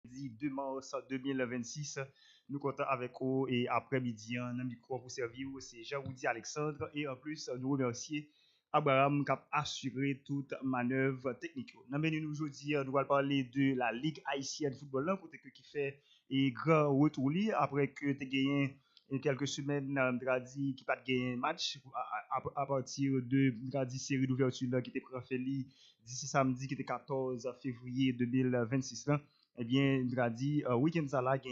Jeudi 2 mars 2026. Nous comptons avec vous et après-midi, un micro pour servir, c'est Jean-Roudi Alexandre. Et en plus, nous remercions Abraham qui a assuré toute manœuvre technique. Nous aujourd'hui, nous allons parler de la Ligue haïtienne de football, là, côté qui fait un grand retour après que tu as gagné quelques semaines, qui pas gagné match à partir de série d'ouverture qui était préférée d'ici samedi qui était 14 février 2026 là. Eh bien, dit, week-end ça là, dit,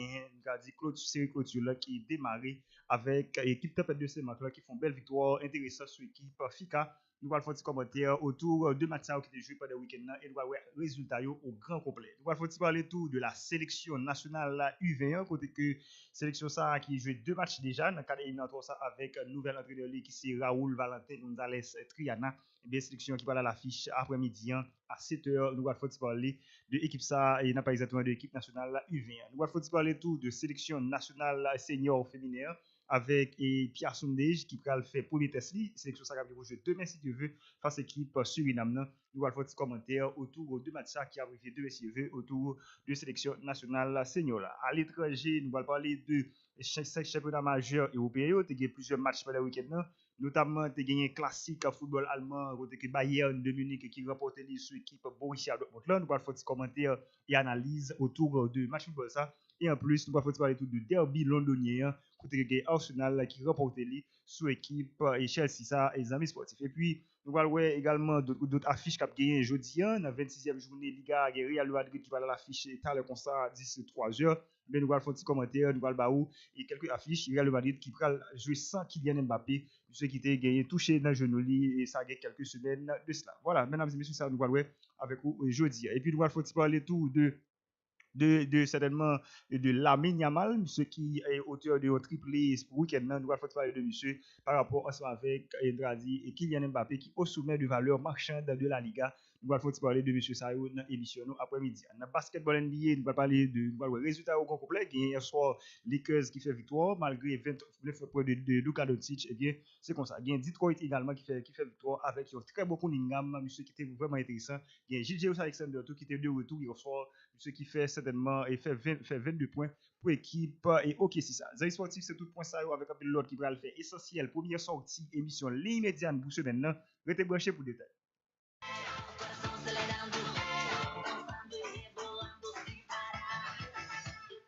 série clôture là, qui est démarré avec l'équipe Tempête de Saint-Marc qui font belle victoire intéressante sur l'équipe FICA. Nous allons faire des commentaires autour de matchs qui étaient joués pendant le week-end et nous allons voir les résultats au grand complet. Nous allons parler tout de la sélection nationale U21, côté que sélection ça qui joue deux matchs déjà dans le cadre éliminatoire ça avec un nouvel entraîneur qui c'est Raoul Valentin González Triana. Et bien, sélection qui va à l'affiche après-midi à 7h. Nous allons parler de l'équipe ça et n'a pas exactement de l'équipe nationale U21. Nous allons parler tout de sélection nationale senior féminin avec Pierre Sondage qui va faire premier test. Sélection ça qui va jouer demain si tu veux face à l'équipe Suriname. Nous allons faire des commentaires autour de matchs qui a arrivé demain si tu veux autour de sélection nationale senior. À l'étranger, nous allons parler de 5 championnats majeurs européens. Il y a plusieurs matchs pendant le week-end. Notamment, tu as gagné un classique football allemand, côté que Bayern de Munich qui remporte sur l'équipe Borussia Dortmund. Nous allons faire des commentaires et analyses autour de match football ça. Et en plus, nous allons parler tout du derby londonien, côté que Arsenal qui remporte sur l'équipe et Chelsea ça et les amis sportifs. Et puis, nous allons voir également d'autres affiches qui ont gagné jeudi, dans la 26e journée Liga, Real Madrid qui va à l'affiche tout à l'heure comme ça, d'ici 3h. Mais nous allons faire des commentaires, nous allons et quelques affiches. Real Madrid qui va jouer sans Kylian Mbappé, ceux qui étaient gagné touché dans le genou et ça a gagné quelques semaines de cela. Voilà, mesdames et messieurs, ça nous allons avec vous jeudi. Et puis nous allons parler tout de certainement de Lamine Yamal, monsieur qui est auteur de un triplé pour week-end. Nous allons parler de monsieur par rapport ensemble avec Dradi et Kylian Mbappé qui est au sommet de valeur marchande de la Liga. Nous allons parler de monsieur Sayo dans l'émission après-midi. Dans le basketball NBA, nous allons parler de résultats au grand complet. Hier soir, Lakers qui fait victoire malgré 29 points de Luka Doncic. Eh bien, c'est comme ça. Il y a Detroit également qui fait victoire avec un très beau Cunningham, monsieur qui était vraiment intéressant. Il y a J.J. Alexander qui était de retour hier soir, ce qui fait certainement et fait 22 points pour l'équipe et ok c'est ça. Zay Sportif c'est tout point ça avec un peu l'autre qui va le faire essentiel. Première sortie émission l'immédiate pour semaine là. Restez branchés pour détails.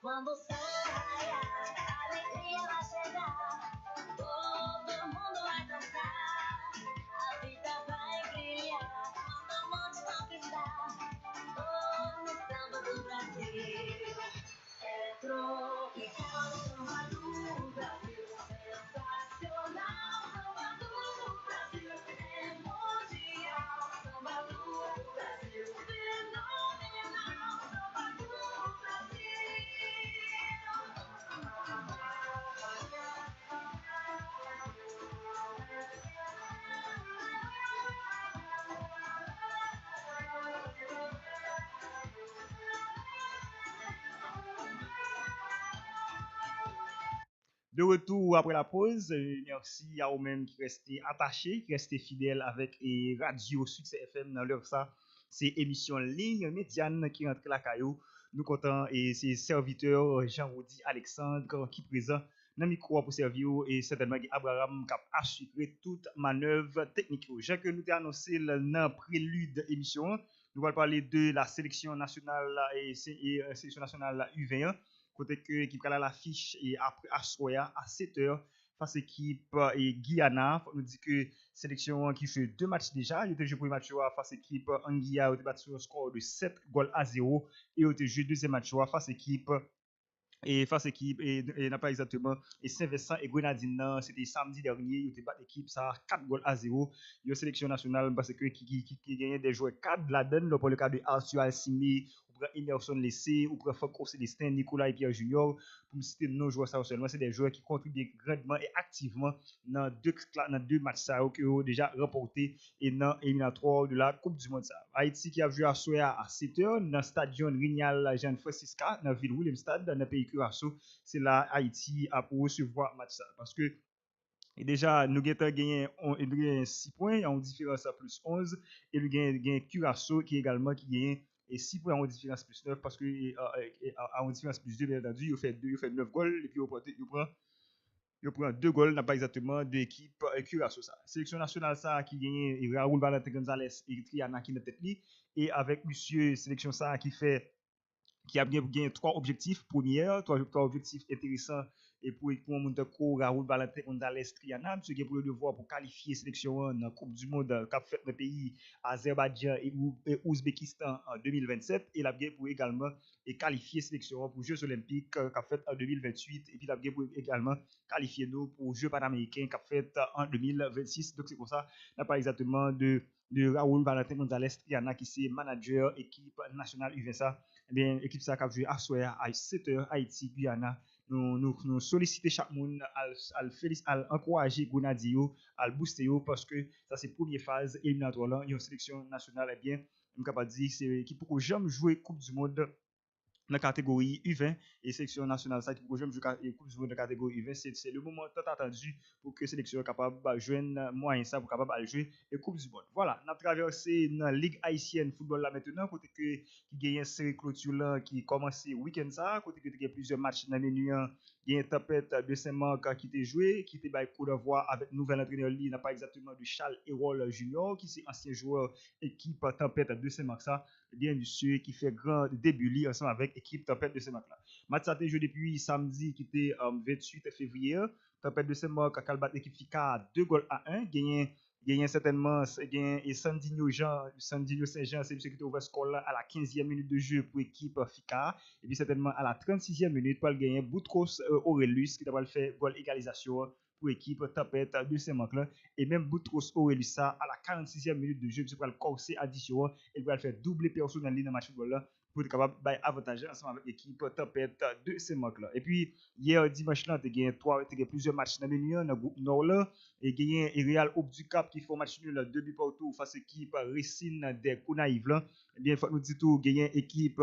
Quando de retour après la pause, merci à vous-même qui restez attachés, qui restez fidèles avec Radio Succès FM dans l'heure ça. C'est émission ligne médiane qui rentre la caillou. Nous comptons et c'est serviteur Jean-Roudi Alexandre qui présent dans le micro pour servir et certainement Abraham qui a assuré toute manœuvre technique. J'ai que nous avons annoncé dans le prélude émission, nous allons parler de la sélection nationale et sélection nationale U21 côté que l'équipe a l'affiche et après à 7h face à l'équipe et Guyana. On nous dit que sélection qui fait deux matchs déjà. Il était joué premier match face à l'équipe Anguilla, il a battu un score de 7 goals à 0 et il était joué deuxième match face à l'équipe et face équipe et n'a pas exactement et Saint-Vincent et Grenadine c'était samedi dernier il était battu l'équipe ça 4 goals à 0 il y a sélection nationale parce que qui gagnait des joueurs 4 la donne pour le cas de Arthur Alcimi ou Emerson Lessé ou Franco Célestin Nicolas et Pierre Junior pour me citer nos joueurs ça seulement c'est des joueurs qui contribuent grandement et activement dans deux matchs ça qui ont déjà remporté et dans éliminatoire de la Coupe du Monde ça. Haïti qui a joué à Soya à 7h dans le stadion Rignal Jean Francisca dans la ville Willemstad dans le pays Curaçao. C'est là Haïti a pour recevoir match ça parce que et déjà nous avons gagné 6 points en différence à plus 11 et nous avons Curaçao qui également qui gagne et 6 points en différence plus 9 parce que en différence plus 2, bien entendu, il fait 9 goals et puis il prend 2 goals, n'a pas exactement deux équipes Curaçao ça. Sélection nationale ça qui gagne Raoul Valentin Gonzalez et Triana qui est tête et avec monsieur sélection ça qui a bien gagné trois objectifs. Première, trois objectifs intéressants et pour un monde Raoul Valentin Gonzalez Triana, monsieur qui a pour le devoir pour qualifier sélection dans la Coupe du Monde qu'a fait le pays Azerbaïdjan et Ouzbékistan en 2027 et la bien pour également et qualifier sélection pour Jeux Olympiques qu'a fait en 2028 et puis la bien pour également qualifier nous pour Jeux Panaméricains qu'a fait en 2026. Donc c'est pour ça, n'a pas exactement de Raoul Valentin Gonzalez Triana qui c'est manager équipe nationale U20 eh bien, équipe ça qui a joué à soir à 7h Haïti, Guyana. Nous solliciter chaque monde à encourager Gonadio, à booster parce que ça c'est première phase éliminatoire là, une sélection nationale eh bien, on capable dire c'est qui pour jamais jouer Coupe du monde dans la catégorie U20 et sélection nationale ça qui pour jouer Coupe du monde dans la catégorie U20 c'est le moment tant attendu pour que sélection capable de joindre moyen ça pour capable de jouer et Coupe du monde. Voilà, on a traversé dans la Ligue haïtienne football là maintenant côté que qui gagne une série clôture là qui commence week-end ça côté que il y a plusieurs matchs dans le menu il y a une tempête de Saint-Marc qui était joué qui était coup d'avoir avec nouvel entraîneur lui n'a pas exactement de Charles Hérol Junior qui c'est ancien joueur équipe tempête de Saint-Marc ça bien monsieur qui fait grand début ensemble avec équipe tempête de Saint-Marc là. Match ça a été joué depuis samedi qui était 28 février. Tempête de Saint-Marc a battu l'équipe FICA 2 goals à 1. Gagné certainement et Sandinho Saint-Jean, c'est celui qui était ouvert score là à la 15e minute de jeu pour l'équipe FICA. Et puis certainement à la 36e minute pour le gagner Boutros Aurelius qui a fait goal égalisation pour l'équipe Tempête de Saint-Marc là. Et même Boutros Aurelius ça à la 46e minute de jeu pour le corser addition et pour le faire doubler personnel dans le match football là pour être capable d'avantager ensemble avec l'équipe Tempête de Saint-Marc là. Et puis hier dimanche là, tu as plusieurs matchs dans le menu dans le groupe Nord là et gagné Real Hope du Cap qui fait match nul 2 buts partout face à l'équipe Racine des Conaïves là. Eh bien, il faut nous dire tout gagné équipe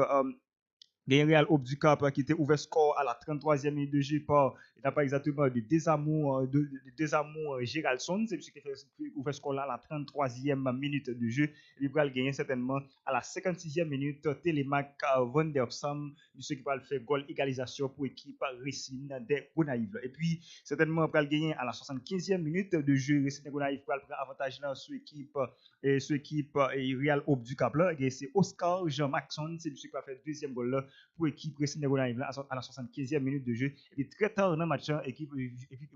Real Hope du Cap qui était ouvert score à la 33e minute de jeu par, il n'a pas exactement de désamour Géraldson, c'est celui qui fait ouvert score là à la 33e minute de jeu. Il va gagner certainement à la 56e minute Télémac Van der Sam, celui qui va faire goal égalisation pour l'équipe Racine des Gonaïves. Et puis, certainement, il va gagner à la 75e minute de jeu. Racine des Gonaïves va prendre avantage là sur l'équipe Real Hope du Cap là. C'est Oscar Jean-Maxon, c'est celui qui va faire deuxième goal là pour l'équipe Racing de Gonaïves à la 75e minute de jeu. Et puis très tard dans le match, l'équipe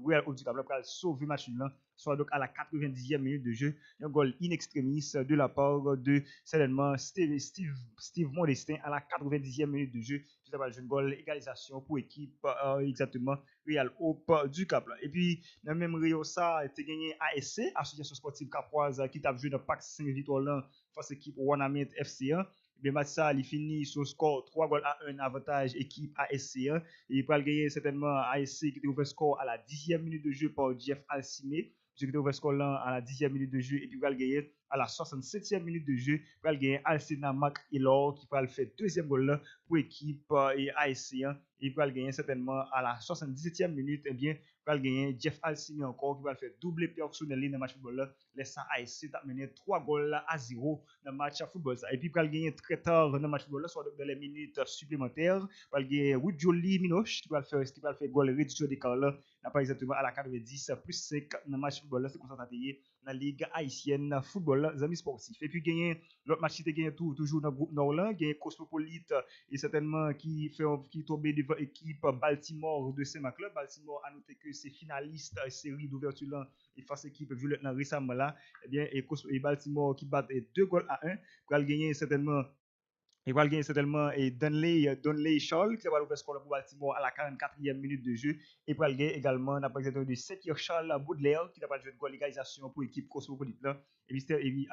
Real Hope du Cap va sauver le match là, soit donc à la 90e minute de jeu. Un goal in extremis de la part de certainement Steve Modestin à la 90e minute de jeu. Tout ça un goal égalisation pour l'équipe exactement Real Hope du Cap. Là. Et puis, dans le même Rio, ça a été gagné ASC, Association Sportive Capoise, qui a joué dans PAC 5 victoires là face à l'équipe Wanamet FC1. Le match ça, il finit sur score 3 goals à 1 avantage équipe ASC1. Et il peut gagner certainement ASC qui était ouvert score à la 10e minute de jeu par Jeff Alcimé. Qui était ouvert score là à la 10e minute de jeu. Et puis il va gagner à la 67e minute de jeu. Il va gagner Alcina Mac Elor qui va le faire deuxième goal là pour l'équipe ASC1. Et il va gagner certainement à la 77e minute. Eh bien, il va gagner Jeff Alcimé encore qui va le faire doubler personnel dans le match football là. Laissant ASC mener 3 goals à 0 dans le match football ça. Et puis il va gagner très tard dans le match football là, soit dans les minutes supplémentaires. Il va gagner Woodjoli Minoche qui va le faire goal réduction d'écart là. N'a pas exactement à la 90 plus 5 dans le match football là. C'est comme ça que dans la Ligue haïtienne football là, amis sportifs. Et puis gagner l'autre match qui était gagné toujours dans le groupe Nord là, gagner Cosmopolite et certainement qui tombe devant l'équipe Baltimore de Saint-Marc. Baltimore a noté que c'est finaliste série d'ouverture là et face à l'équipe Violette récemment là, eh bien et Baltimore qui bat 2 goals à 1 pour gagner certainement. Il va gagner certainement et Donley Shaw qui va ouvrir score pour Baltimore à la 44e minute de jeu. Et pour gagner également, on a pas de Sekir Charles Baudelaire qui n'a pas joué de goal égalisation pour l'équipe Cosmopolite là. Et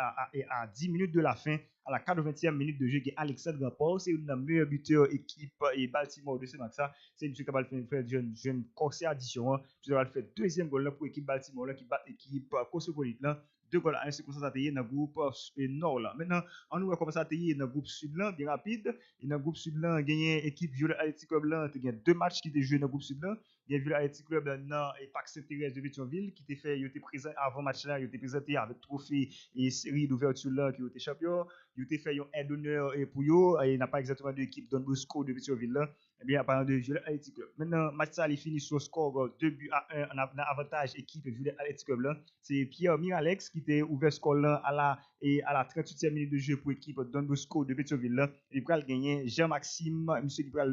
à 10 minutes de la fin, à la 80e minute de jeu, qui est Alexandre Paul, c'est une meilleure buteur équipe et Baltimore de ce match. C'est monsieur qui va faire jeune corsaire addition. Puis va faire deuxième goal là pour l'équipe Baltimore là qui bat l'équipe Cosmopolite là. 2 goals à 1, c'est comme ça dans le groupe nord là. Maintenant, on nous va commencer à tailler dans le groupe sud là, bien rapide. Et dans le groupe sud là, on a gagné l'équipe Violet Athletic Club là, il y a 2 matchs qui étaient joués dans le groupe sud là. Il y a Violet Athletic Club là et Pac Saint-Thérèse de Pétionville qui était fait, il était présent avant match là, il était présenté avec trophée et série d'ouverture là qui était champion. Ils ont fait un aide d'honneur pour eux. Il n'y a pas exactement de l'équipe Don Bosco de Pétionville là. Eh bien, apparemment de Violet Athletic Club. Maintenant, match ça, il finit sur score 2 buts à 1 en avantage équipe Violet Athletic Club là. C'est Pierre Miralex qui était ouvert score là à la 38e minute de jeu pour l'équipe Don Bosco de Pétionville là. Il va gagner Jean-Maxime, monsieur qui va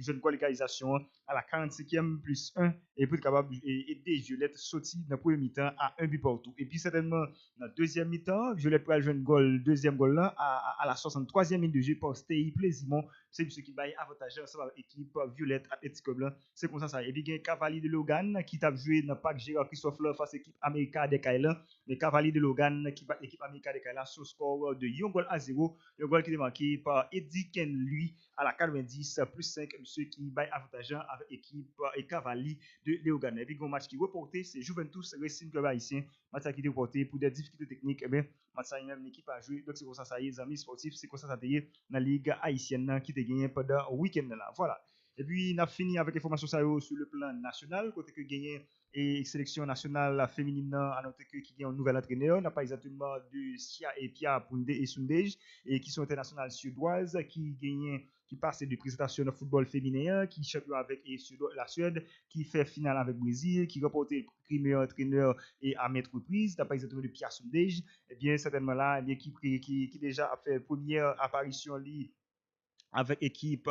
jeune qualification à la 45e plus 1 et pour être capable d'aider Violette sortir dans le premier mi-temps à un but partout. Et puis certainement dans le deuxième mi-temps, Violette va jouer un goal, deuxième goal là à la 63e minute de jeu par Stey Plaisimont. C'est ce qui va avantager ensemble avec l'équipe Violette Athletic Club là. C'est comme ça. Et puis il y a Cavalier de Logan qui t'a joué dans le parc Gérard Christophe là face à l'équipe América de Kaila. Les Cavaliers de Logan qui bat l'équipe América de Kaila sur score de 1 goal à 0. Le goal qui est marqué par Eddie Ken lui à la 90 plus 5, monsieur qui va avantageant avec l'équipe et Cavalier de Léogane. Et puis, un match qui est reporté, c'est Juventus Racing Club Haïtien. Match qui est reporté pour des difficultés techniques. Eh bien, match ça, il y a une équipe à jouer. Donc, c'est comme ça, les amis sportifs, c'est comme ça, ça y est, dans la Ligue haïtienne qui a gagné pendant le week-end là. Voilà. Et puis, on a fini avec l'information sur le plan national, côté que gagné et sélection nationale féminine à notre qui gagne un nouvel entraîneur, n'a pas exactement de Sia et Pia Punde et Sundej, et qui sont internationales suédoises, qui passe de présentation de football féminin, qui champion avec la Suède, qui fait finale avec le Brésil, qui remporte le premier entraîneur et à maintes reprises, n'a pas exactement de Pierre Sundej, et bien certainement là, qui déjà a fait première apparition avec équipe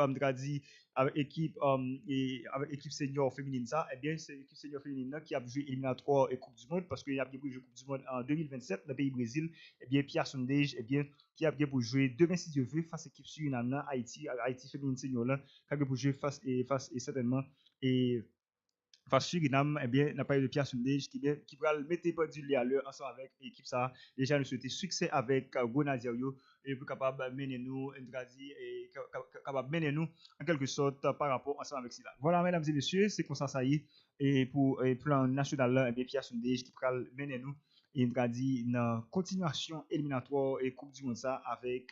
avec équipe senior féminine ça et bien c'est l'équipe senior féminine qui a joué éliminatoire et coupe du monde parce qu'il y a bien pour jouer coupe du monde en 2027 dans le pays Brésil et bien Pierre Sondage et bien qui a bien pour jouer demain si Dieu veut face à l'équipe Suriname Haïti féminine senior là qui a bien pour jouer face et certainement et face Suriname, eh bien, n'a pas eu de Pierre Sundage qui va le mettre pas du à l'heure ensemble avec l'équipe ça. Déjà, nous souhaitons succès avec Gonaziario et pour capable mener nous, et capable mener nous en quelque sorte par rapport ensemble avec cela. Voilà, mesdames et messieurs, c'est comme ça y est. Et pour le plan national là, eh bien, Pierre Sundage qui va mener nous et une continuation éliminatoire et Coupe du Monde ça avec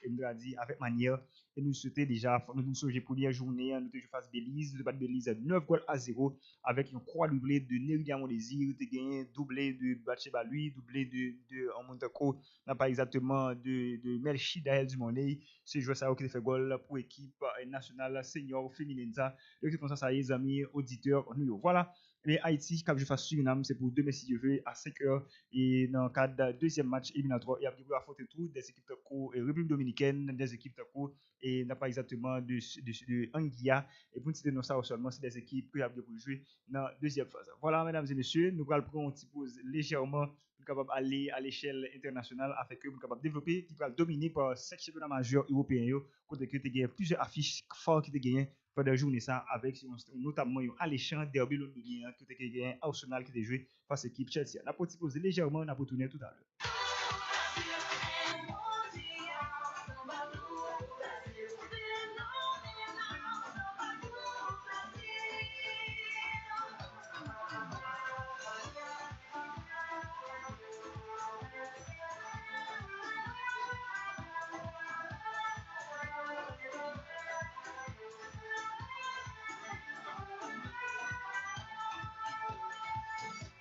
avec manière et nous souhaitons déjà nous souhaitons première journée nous devons face Belize nous battre Belize 9 goals à 0 avec une croix doublée de Neria Désir de gagné doublé de Batcheba lui doublé de en Montako n'a pas exactement de Melchi Dael du Money c'est joueur ça qui fait goal pour équipe nationale senior féminine ça donc c'est comme ça les amis auditeurs nous voilà mais Haïti, comme je fais Suriname, c'est pour demain si Dieu veut, à 5h. Et dans le cadre du deuxième match éliminatoire, il y a pour affronter tout des équipes de cours et République Dominicaine, des équipes de cours et n'a pas exactement de Anguilla. Et pour citer nous ça seulement, c'est des équipes qui ont pour jouer dans la deuxième phase. Voilà, mesdames et messieurs, nous allons prendre un petit pause légèrement pour capable aller à l'échelle internationale afin que nous capable développer, qui va dominer par 5 championnats majeurs européens, côté que tu gagné plusieurs affiches fortes qui te gagné pendant la journée ça avec notamment un alléchant derby londonien qui était gagné Arsenal qui était joué face à l'équipe Chelsea. On a posé légèrement, on a retourné tout à l'heure.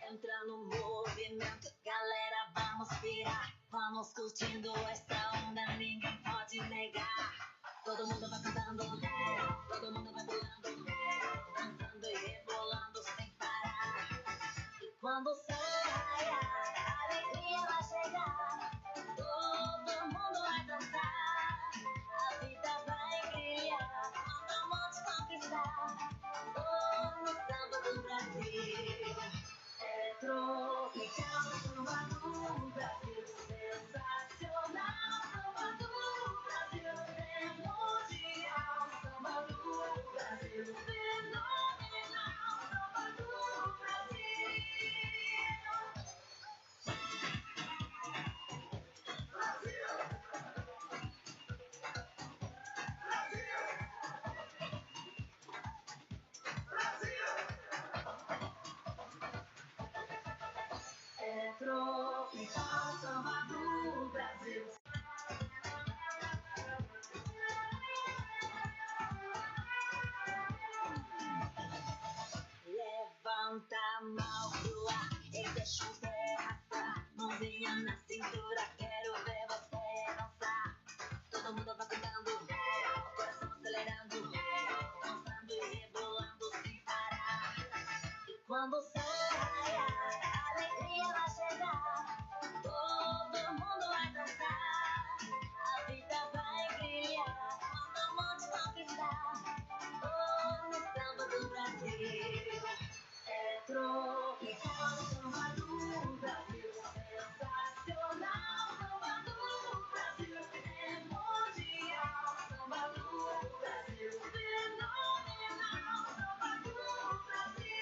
Entra no movimento, galera, vamos virar. Vamos curtindo esta onda, ninguém pode negar. Todo mundo vai cantando, todo mundo vai pulando, dançando e rebolando sem parar. E quando o sol raiar, a alegria vai chegar. Todo mundo vai dançar, a vida vai brilhar. Quando a morte conquistar, no samba do Brasil. É tropical, samba do Brasil, sensacional, samba do Brasil, é mundial, samba do Brasil, fenomenal, samba do Brasil. É tropical, samba do Brasil. Levanta a mão pro ar e deixa o pé arrastar. Mãozinha na cintura, quero ver você dançar. Quando o sol raiar, a alegria vai chegar. Todo mundo vai dançar, a vida vai brilhar. Quando a morte conquistar, oh, no samba do Brasil. É tropical, samba do Brasil. Sensacional, samba do Brasil. É mundial, samba do Brasil. Fenomenal, samba do Brasil.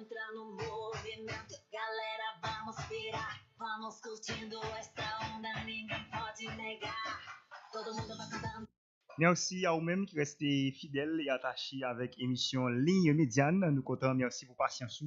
Entra no movimento, galera, vamos pirar. Vamos curtindo esta onda, ninguém pode negar. Todo mundo vai cantando. Merci à vous-même qui restez fidèles et attachés avec l'émission Ligne Médiane. Nous comptons merci pour patience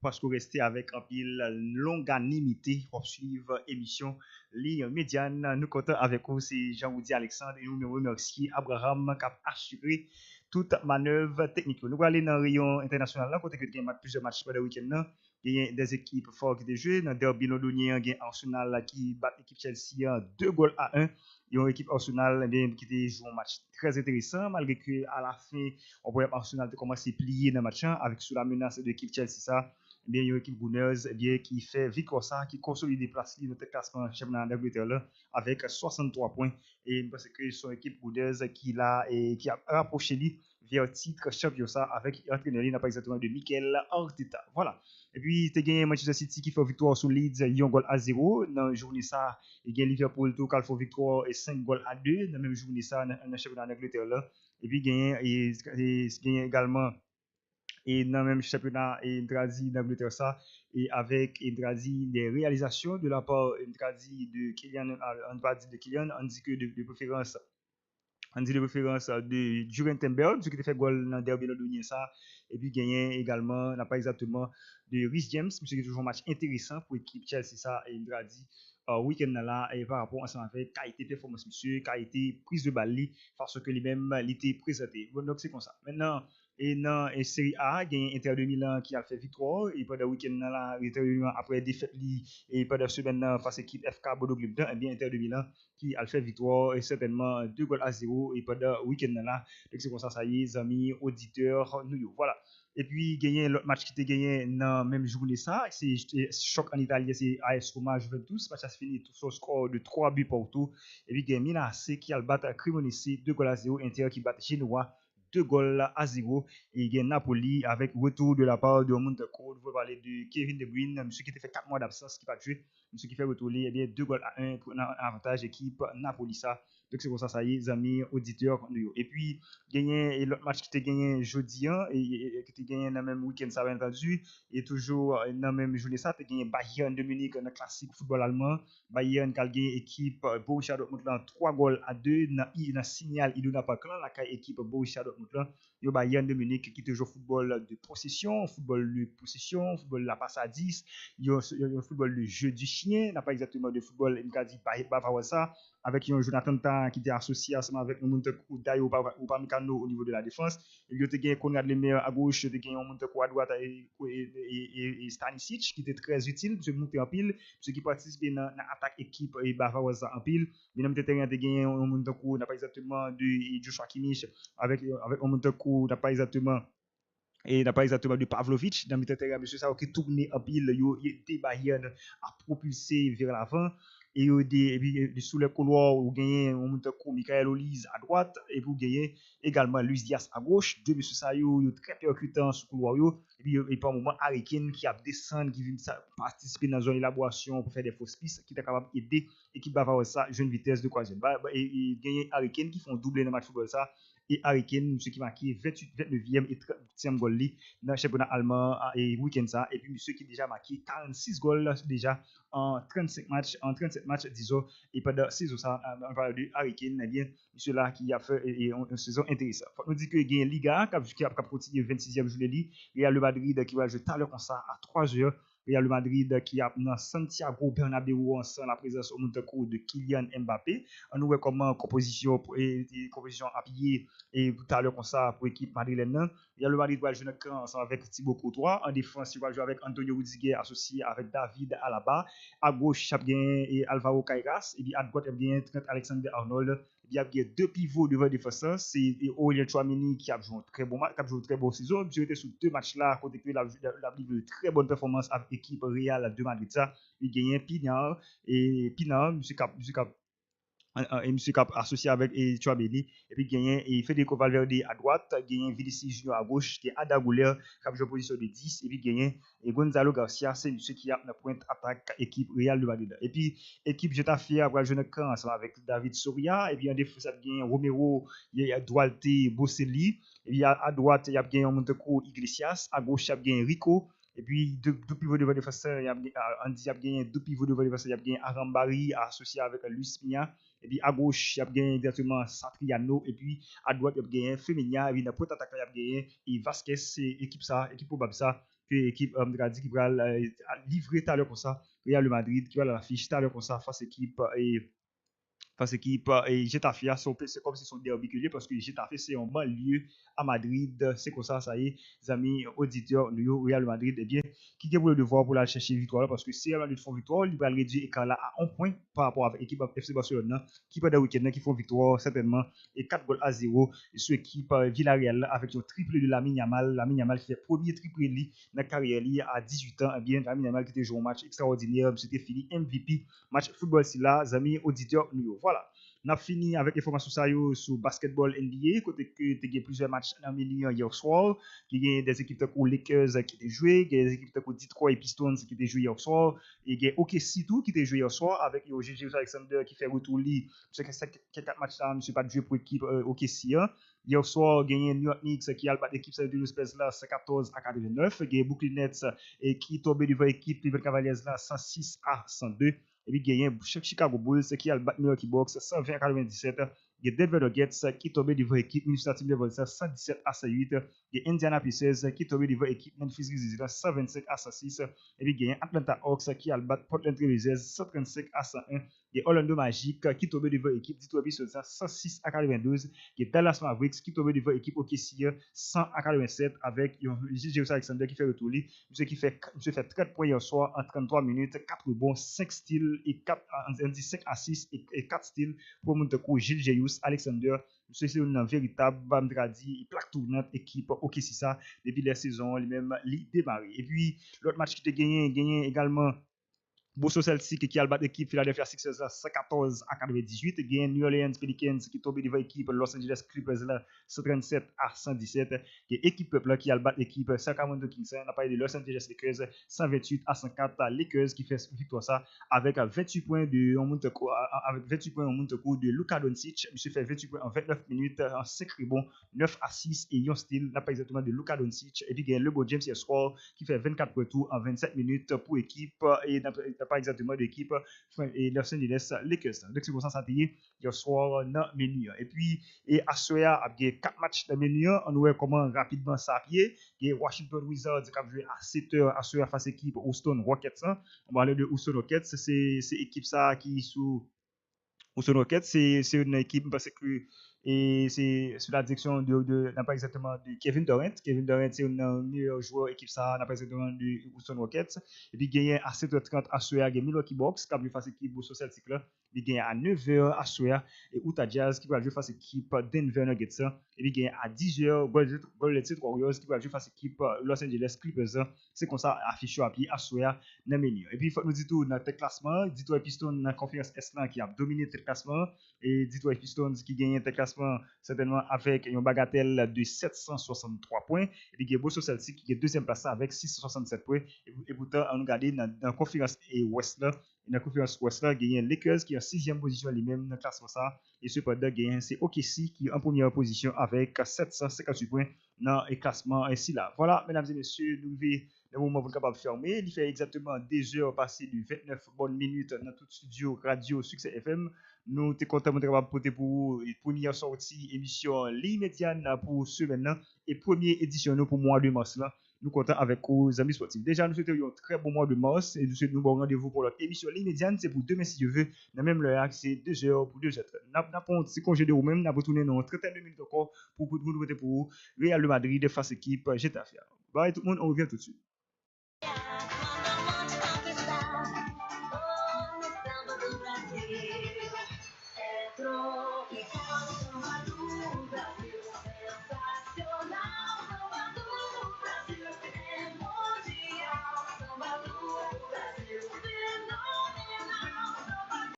parce que vous restez avec un pile longanimité pour suivre l'émission Ligne Médiane. Nous comptons avec vous, c'est Jean-Woudi Alexandre et nous remercions Abraham qui a assuré toute manœuvre technique. Nous allons aller dans le rayon international, là, côté que il y a plusieurs matchs pendant le week-end. Il y a des équipes fortes qui jouent. Dans le derby londonien, il y a Arsenal qui bat l'équipe Chelsea 2-1. Il y a une équipe Arsenal qui joue un match très intéressant, malgré qu'à la fin, on voit Arsenal commencer à plier dans le match avec sous la menace de l'équipe Chelsea. Ça. Il y a une équipe Gunners qui fait victoire, ça, qui consolide des places dans le classement championnat d'Angleterre avec 63 points. Et parce que son équipe Gunners qui a rapproché lui vers le titre champion ça avec l'entraîneur, il n'a pas exactement de Mikel Arteta. Voilà. Et puis, tu as gagné Manchester City qui fait victoire sur Leeds, il y a un goal à 0. Dans la journée, ça, il y a Liverpool qui fait victoire et 5 goals à 2. Dans la même journée, ça, dans le championnat d'Angleterre. Et puis, il y a également, et dans le même championnat, d'Angleterre, ça, et avec des réalisations de la part de Kylian, on va dire de Kylian, on dit que de préférence. On dit de préférence de Julian Timber, ce qui a fait goal dans le derby londonien ça, et puis gagné également, n'a pas exactement, de Rhys James, ce qui est toujours un match intéressant pour l'équipe Chelsea ça, et il a dit week-end là, et par rapport ensemble avec qualité performance monsieur, qualité prise de balle, parce que lui-même, il était présenté. Bon, donc c'est comme ça. Maintenant, et dans la Série A, il y a Inter de Milan qui a fait victoire, et pendant le week-end là, Inter de Milan, après défaite, et pendant la semaine face à l'équipe FK Bodo Glimt, et bien Inter de Milan, qui a fait victoire et certainement 2-0 et pendant le week-end là. Donc c'est comme ça y est, amis, auditeurs, nous voilà. Et puis gagner l'autre match qui était gagné dans la même journée ça, c'est choc en Italie, c'est AS Roma Juventus, match a fini sur score de 3 buts partout. Et puis gagné Milan AC qui a battu Cremonese 2-0, Inter qui bat Genoa 2-0 et il y a Napoli avec retour de la part de Montecco. Vous parler de Kevin De Bruyne, monsieur qui a fait 4 mois d'absence, qui n'a pas joué, monsieur qui fait retourner, eh bien 2-1 pour un avantage équipe Napoli ça. Donc c'est pour ça, ça y est, amis, auditeurs. Et puis, gagné l'autre match qui était gagné jeudi, et qui était gagné dans le même week-end, ça va entendu, et toujours dans la même journée, ça, tu as gagné Bayern de Munich dans le classique football allemand. Bayern qui a gagné équipe Borussia Dortmund 3-2 dans Signal Iduna Park, la équipe Borussia Dortmund. Il y a Bayern de Munich qui toujours football de possession, football de la passe à 10, il y a un football de jeu du chien, n'a pas exactement de football, il a dit pas ça, avec un Jonathan Tah qui était associé ensemble avec un Montecou Dayo ou Pamecano au niveau de la défense. Il y a gagné Konrad Lemaire à gauche, il y a gagné un Montecou à droite et Stanisic qui était très utile pour se monter en pile, ceux qui participent dans l'attaque équipe et Bavarois en pile. Mais dans le terrain, il y a gagné un Montecou, n'a pas exactement de Joshua Kimmich avec un Montecou, n'a pas exactement de Pavlovic dans le terrain, monsieur ça qui tourné en pile, il était Bayern à propulser vers l'avant. Et puis sous le couloir, vous gagnez un Montecou, Michael Olise à droite, et vous gagnez également Luis Diaz à gauche. Deux monsieur ça, très percutant sous le couloir. Et par moment, Harry Kane qui a descendu, qui vient participer dans une élaboration pour faire des fausses pistes, qui est capable d'aider l'équipe Bavaroise ça, jeune vitesse de croisière. Et gagner Harry Kane qui font doubler dans le match football ça. Et Harry Kane, monsieur qui marqué 29e et 30e goal dans le championnat allemand et week-end ça. Et puis monsieur qui déjà marqué 46 goals déjà en 37 matchs, disons, et pendant 6 ça, on parle de Harry Kane, eh bien, monsieur là qui a fait une saison intéressante. Faut nous dire que il y a Liga qui a continué 26e journée, il y a le Madrid qui va jouer tout à l'heure comme ça à 3h Real Madrid qui a dans Santiago Bernabéu ensemble la présence au Montecou de Kylian Mbappé. On nous voit comment composition composition appuyée et tout à l'heure comme ça pour l'équipe madrilène. Real Madrid va jouer ensemble avec Thibaut Courtois. En défense, il va jouer avec Antonio Rudiger associé avec David Alaba. À gauche, il y a bien Alvaro Carreras. Et puis à droite, il y a bien Trent Alexander-Arnold. Il y a bien deux pivots devant le défenseur. C'est Aurélien Tchouameni qui a joué un très bon match, qui a joué une très bonne saison. Il était sur deux matchs là, côté que il a eu une très bonne performance avec l'équipe Real de Madrid. Il a gagné Pinard et Pinard, monsieur Cap, et M. Cap associé avec Tchouameni, et puis gagné et Federico Valverde à droite, gagné Vinicius Junior à gauche, qui est Ada Gouler, qui a joué en position de 10, et puis gagné et Gonzalo Garcia, c'est monsieur qui a la pointe attaque équipe Real de Madrid. Et puis équipe Getafe a joué un camp ensemble avec David Soria, et puis en défense, il y a gagné Romero, il y a Duarte Bocelli, et puis à droite, il y a gagné Monteco Iglesias, à gauche, il y a gagné Rico. Et puis, deux pivots devant le défenseur, il y a gagné deux pivots devant le défenseur, il y a gagné Arambari associé avec Luis Mia. Et puis à gauche, il y a gagné exactement Satriano. Et puis à droite, il y a gagné Femenia. Et puis dans le point attaque, il y a gagné et Vasquez, c'est équipe probable ça. Que équipe qui va livrer tout à l'heure comme ça. Real Madrid qui va l'affiche tout à l'heure comme ça face équipe face équipe et Getafe, c'est comme si son derby parce que Getafe, c'est un banlieue à Madrid. C'est comme ça y est, les amis auditeurs, nous, Real Madrid, eh bien, qui est pour le devoir pour la chercher victoire parce que si Real Madrid font victoire, il va réduire l'écart là à 1 point par rapport à l'équipe FC Barcelone qui pendant le week-end qui font victoire certainement et 4-0 sur l'équipe Villarreal avec un triplé de Lamine Yamal qui fait premier triplé dans la carrière à 18 ans. Eh bien, Lamine Yamal qui a joué un match extraordinaire, c'était fini MVP match football si là, les amis auditeurs, nous. Voilà. On a fini avec l'information sur basketball NBA, côté que tu as plusieurs matchs en milieu hier soir, qui y a des équipes comme Lakers qui étaient jouées, il y a des équipes comme Detroit Pistons qui étaient jouées hier soir, et il y a OKC tout qui était joué hier soir avec Gigi Alexander qui fait retour li. Je sais que c'est 4 matchs là, je ne pas joué pour l'équipe OKC. Hier soir, il y a New York Knicks qui a battu l'équipe de Spurs là 114-89, il y a Brooklyn Nets qui tombé devant l'équipe Cleveland Cavaliers là 106-102. Et puis, il y a Chicago Bulls qui a battu Milwaukee Bucks 120-97. Il y a Denver Nuggets qui tombé devant l'équipe Minnesota Timberwolves 117-108. Il y a Indiana Pacers qui tombé devant l'équipe Memphis Grizzlies 125-106. Et puis, il y a Atlanta Hawks qui a battu Portland Trail Blazers 135-101. Il y a Orlando Magic qui tombé devant l'équipe Detroit Pistons 106-92. Il y a Dallas Mavericks qui tombé devant l'équipe OKC 100-87 avec J.J. Alexander qui fait retour. Monsieur qui fait 30 points hier soir en 33 minutes, 4 rebonds, 5 steals et 5 assists et 4 steals pour Monteco, Gilles Jeyus, Alexander. Monsieur c'est une véritable Bamdradi, plaque tournante équipe OKC ça depuis la saison lui-même démarré. Et puis l'autre match qui a gagné également Boston Celtics qui a battu l'équipe Philadelphia Sixers 114-98. Il y a New Orleans Pelicans qui est tombé devant l'équipe Los Angeles Clippers 137-117. Il y a l'équipe Peuple qui a battu l'équipe Sacramento Kings. On a parlé de Los Angeles Lakers 128-104. Lakers qui fait victoire ça avec 28 points en Monteco de Luka Doncic. Monsieur fait 28 points en 29 minutes, en 5 rebonds, 9 assists et 1 steal. On n'a pas exactement de Luka Doncic. Et puis il y a LeBron James hier soir qui fait 24 retours en 27 minutes pour l'équipe et pas exactement d'équipe et Los Angeles Lakers. Donc c'est pour ça que ça a payé hier soir dans le menu. Et puis Asoya a gagné 4 matchs dans le menu. On voit comment rapidement ça a payé. Et Washington Wizards qui a joué à 7h Asoya face à l'équipe Houston Rockets. On va parler de Houston Rockets. C'est équipe ça qui sous Houston Rockets. C'est une équipe parce que et c'est sous la direction n'a pas exactement de Kevin Durant. Kevin Durant, c'est un meilleur joueur équipe ça, n'a pas exactement de Houston Rockets. Et puis, il y a à 7h30 à Soya, il y a Milwaukee Bucks qui a joué face à l'équipe Boston Celtics. Il y a à 9h à Soya et Utah Jazz qui va jouer face à l'équipe Denver Nuggets. Et puis, il y a à 10h Golden State Warriors qui va jouer face à l'équipe Los Angeles Clippers. C'est comme ça, affiché à pied à Soya dans le menu. Et puis, il faut nous dire tout dans le classement. Detroit Pistons dans la conférence Est qui a dominé le classement. Et Detroit Pistons qui gagne le classement certainement avec une bagatelle de 763 points. Et puis, il y a Boston Celtics qui est deuxième place avec 667 points. Et pourtant, on regarde dans la conférence Ouest là, dans la conférence Ouest là, il y a Lakers qui est en 6e position lui-même dans le classement ça. Et cependant, c'est OKC qui est en première position avec 758 points dans le classement ainsi là. Voilà, mesdames et messieurs, nous vivons le moment où vous êtes capable de fermer. Il fait exactement 2 heures passées de 29 bonnes minutes dans tout studio radio Succès FM. Nous sommes contents de vous porter pour vous une première sortie émission l'immédiate pour semaine et première édition pour mois de mars là. nous comptons avec vos amis sportifs. Déjà, nous souhaitons un très bon mois de mars et nous souhaitons nous bon rendez-vous pour notre émission immédiate. C'est pour demain, si Dieu veut. Dans même l'heure, c'est 2h pour 2h30. Nous avons un petit congé de vous-même. Nous avons retourné dans 32 minutes encore pour Real de Madrid face équipe Getafe. Bye tout le monde, on revient tout de suite.